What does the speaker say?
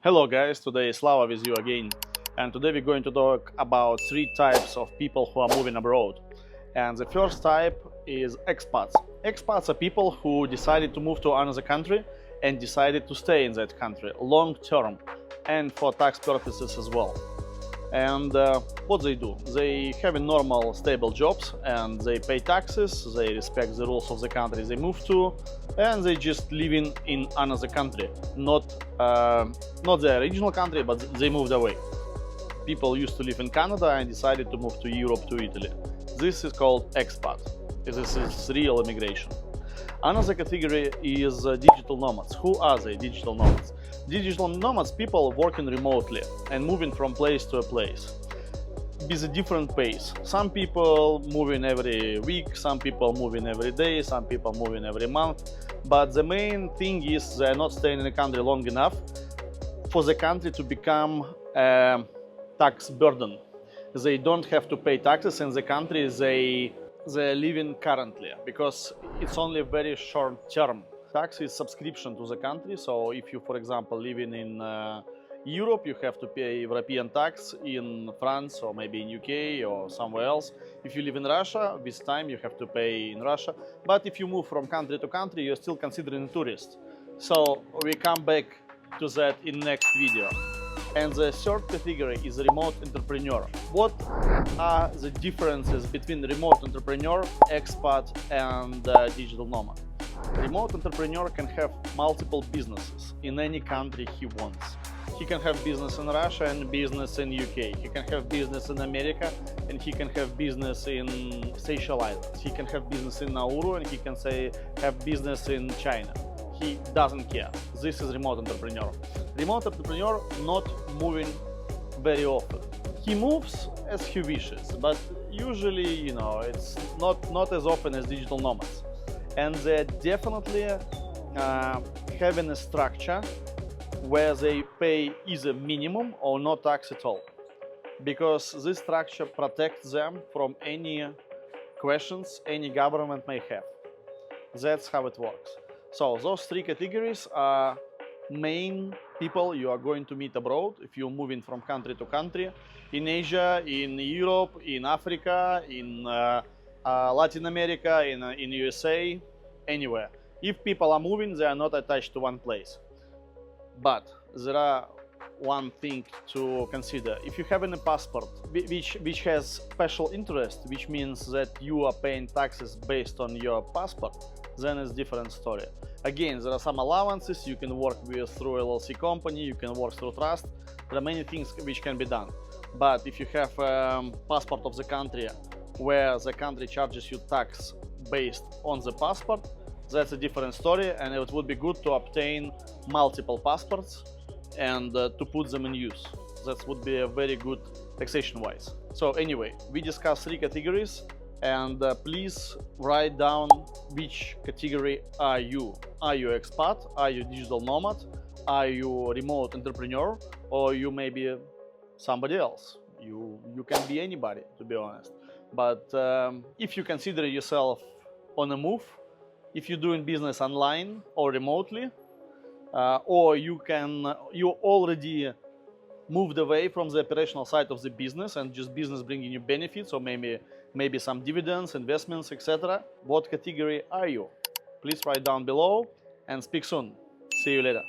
Hello guys, today is Slava with you again, and today we're going to talk about 3 types of people who are moving abroad. And the first type is expats. Expats are people who decided to move to another country and decided to stay in that country long term and for tax purposes as well. And what they do? They have a normal stable jobs and they pay taxes, they respect the rules of the country they move to, and they just living in another country, not the original country, but they moved away. People used to live in Canada and decided to move to Europe, to Italy. This is called expat. This is real immigration. Another category is digital nomads. Who are they, digital nomads? Digital nomads, people working remotely and moving from place to a place with a different pace. Some people moving every week, some people moving every day, some people moving every month. But the main thing is they're not staying in the country long enough for the country to become a tax burden. They don't have to pay taxes in the country they're living currently, because it's only very short term. Tax is subscription to the country, so if you, for example, living in Europe, you have to pay European tax in France or maybe in UK or somewhere else. If you live in Russia, with time you have to pay in Russia. But if you move from country to country, you're still considered a tourist. So we come back to that in next video. And the third category is remote entrepreneur. What are the differences between remote entrepreneur, expat, and digital nomad? Remote entrepreneur can have multiple businesses in any country he wants. He can have business in Russia and business in UK. He can have business in America and he can have business in Seychelles Islands. He can have business in Nauru and he can have business in China. He doesn't care. This is remote entrepreneur. Remote entrepreneur not moving very often. He moves as he wishes, but usually, it's not as often as digital nomads. And they're definitely having a structure where they pay either minimum or no tax at all, because this structure protects them from any questions any government may have. That's how it works. So those 3 categories are main people you are going to meet abroad if you're moving from country to country, in Asia, in Europe, in Africa, in Latin America, in USA, anywhere. If people are moving, they are not attached to one place. But there are one thing to consider. If you have a passport which has special interest, which means that you are paying taxes based on your passport, then it's a different story. Again, there are some allowances. You can work through LLC company, you can work through trust. There are many things which can be done. But if you have a passport of the country where the country charges you tax based on the passport, that's a different story, and it would be good to obtain multiple passports and to put them in use. That would be a very good taxation-wise. So anyway, we discussed 3 categories, and please write down which category are you. Are you expat? Are you digital nomad? Are you remote entrepreneur? Or you may be somebody else? You can be anybody, to be honest. But if you consider yourself on a move, if you're doing business online or remotely, or you already moved away from the operational side of the business and just business bringing you benefits, or maybe some dividends, investments, etc. What category are you? Please write down below and speak soon. See you later.